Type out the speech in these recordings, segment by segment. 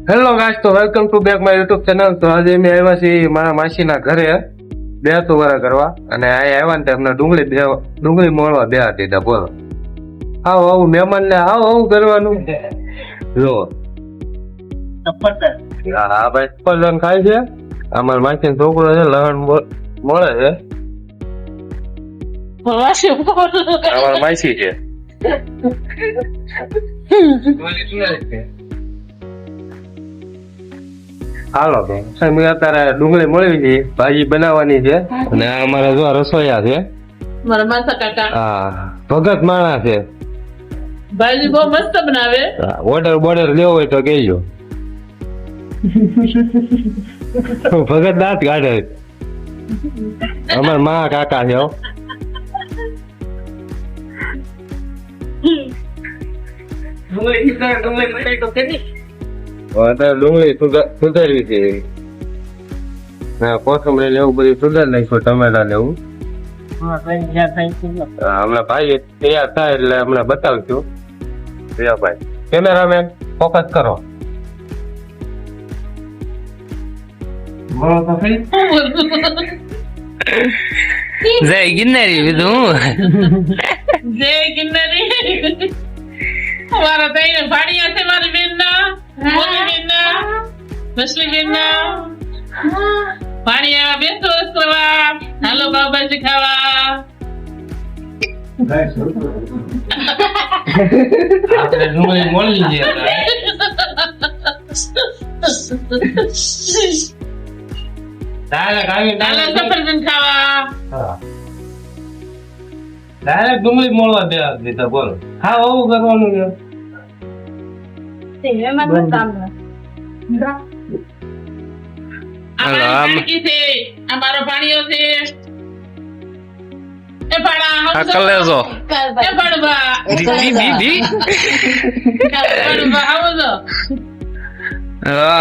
Hello guys, તો welcome to back my YouTube channel. તો આજે અમે આવ્યા છીએ મારા માસીના ઘરે બેહતું વરા કરવા, અને અહીંયા આવ્યા ને અમને ડુંગળી મોળવા બેહા દીધા. બોલો, આવો આવું મહેમાન ને આવું કરવાનું. જો હા ભાઈ, સફરજન ખાય છે. અમારા માસી છોકરો છે, લહણ મળે છે. અમારા માસી છે. હાલો તો અમે અત્યારે ડુંગળી મળવી છે, ભાજી બનાવવાની છે, અને આ અમારા જો રસોઈયા છે. મારા માસા કાકા હા, ભગત માણસ છે. ભાજી બહુ મસ્ત બનાવે. ઓર્ડર લેવો હોય તો કહેજો. ભગત દાંત કાઢે. અમારા મા કાકા છે. હો. ડુંગળી સુધારવી છે. કોથમરી લેવું બધું સુધાર નાખ્યું, ટમેટા લેવું. હમણાં ભાઈ તૈયાર થાય એટલે હમણાં બતાવશું. ભાઈ કેમેરામેન ફોકસ કરો. જય ગિરનારી બીજું જય ગિરનારી. મારા ભાઈ ભાણિયા છે, મારી બેન ના, મોટી બેન ના, મછલી બેન ના ભાણિયા. 2 વર્ષ કરવા હાલો બાબાજી ખાવા. આપણે ડુંગળી મળી છે. હાલો સફરજન ખાવા. ડાયરેક્ટ ડુંગળી મોળવા દે દીધા. બોલો, હા આવું કરવાનું છે. આ મારો ભાણિયો છે. એ ભાણા કલેજો એ ભાણબા દીદી ભાણબા આવો છો.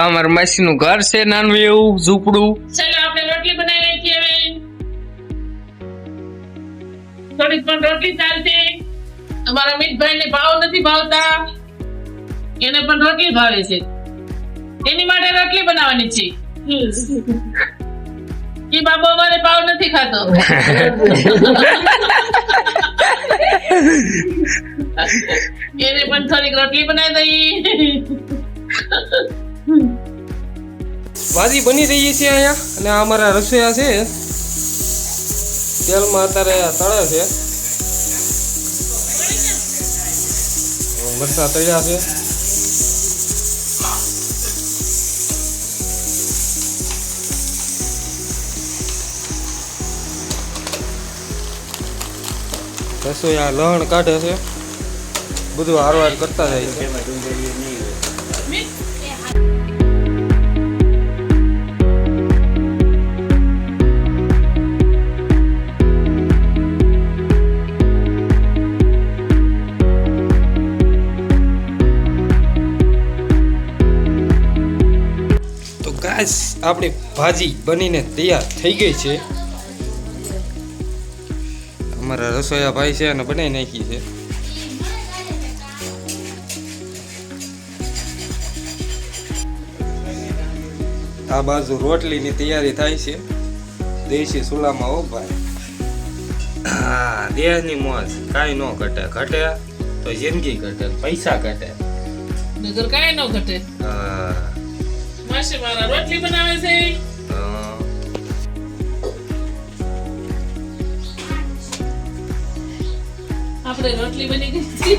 અમારા માસી નું ઘર છે, નાનું એવું ઝૂંપડું. ચાલો આપણે રોટલી બનાવી નાખીએ હવે. થોડીક પણ રોટલી ચાલશે. અમારા મીઠભાઈ ને ભાવ નથી ભાવતા, એને પણ રોટલી ભાવે છે. એની માટે રોટલી બનાવવાની છે. ઈ બાબો અમારે ભાવ નથી ખાતો. એને પણ થોડીક રોટલી બનાવી દઈ. ભાજી બની રહી છે અહીંયા, અને આ અમારા રસોઈયા છે. તેલમાં અત્યારે તળે છે. મરચાં તળ્યા છે. રસોઈયા લહણ કાઢે છે. બધું હારવાર કરતા જાય છે. આપણી ભાજી બનીને તૈયાર થઈ ગઈ છે. અમારા રસોઈયા ભાઈ છે અને બનાવી નાખી છે. આ બાજુ રોટલીની તૈયારી થાય છે. દેશી સુલામાં. હો ભાઈ, હા, દેહની મોજ કાંઈ ન ઘટે. ઘટે તો જિંદગી ઘટે, પૈસા ઘટે, નગર કાંઈ ન ઘટે. હા. માસી મારા રોટલી બનાવે છે. આપણે રોટલી બની ગઈ છે.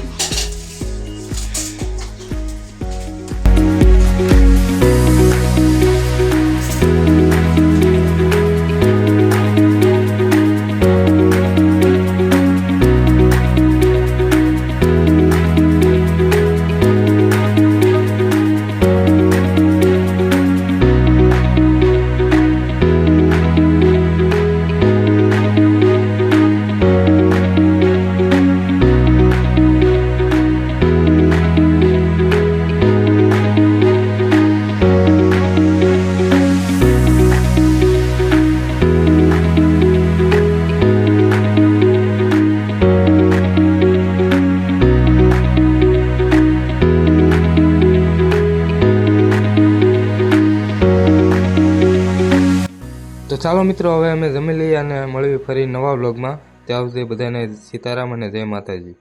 તો ચાલો મિત્રો હવે અમે જમી લઈએ અને મળીએ ફરી નવા વ્લોગમાં. ત્યાં સુધી બધાને સીતારામ અને જય માતાજી.